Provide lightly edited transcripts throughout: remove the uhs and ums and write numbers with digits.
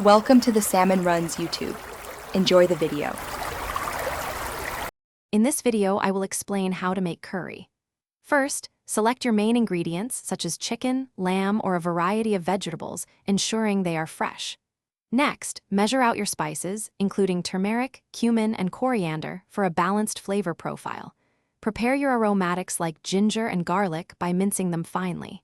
Welcome to the Salmon Runs YouTube. Enjoy the video. In this video, I will explain how to make curry. First, select your main ingredients such as chicken, lamb, or a variety of vegetables, ensuring they are fresh. Next, measure out your spices, including turmeric, cumin, and coriander, for a balanced flavor profile. Prepare your aromatics like ginger and garlic by mincing them finely.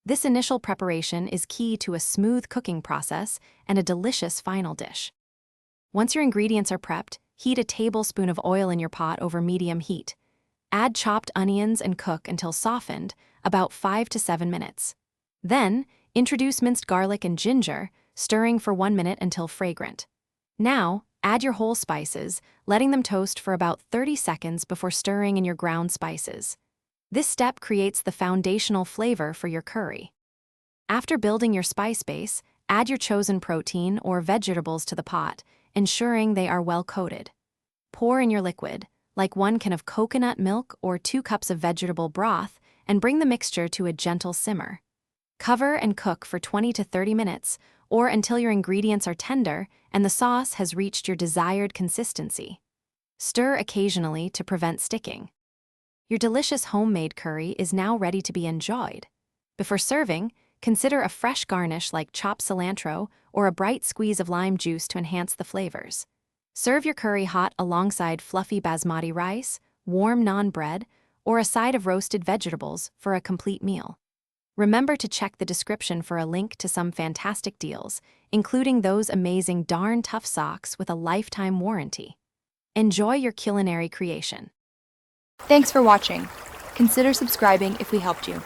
This initial preparation is key to a smooth cooking process and a delicious final dish. Once your ingredients are prepped, heat a tablespoon of oil in your pot over medium heat. Add chopped onions and cook until softened, about 5 to 7 minutes. Then, introduce minced garlic and ginger, stirring for 1 minute until fragrant. Now, add your whole spices, letting them toast for about 30 seconds before stirring in your ground spices. This step creates the foundational flavor for your curry. After building your spice base, add your chosen protein or vegetables to the pot, ensuring they are well coated. Pour in your liquid, like 1 can of coconut milk or 2 cups of vegetable broth, and bring the mixture to a gentle simmer. Cover and cook for 20 to 30 minutes, or until your ingredients are tender and the sauce has reached your desired consistency. Stir occasionally to prevent sticking. Your delicious homemade curry is now ready to be enjoyed. Before serving, consider a fresh garnish like chopped cilantro or a bright squeeze of lime juice to enhance the flavors. Serve your curry hot alongside fluffy basmati rice, warm naan bread, or a side of roasted vegetables for a complete meal. Remember to check the description for a link to some fantastic deals, including those amazing darn tough socks with a lifetime warranty. Enjoy your culinary creation. Thanks for watching. Consider subscribing if we helped you.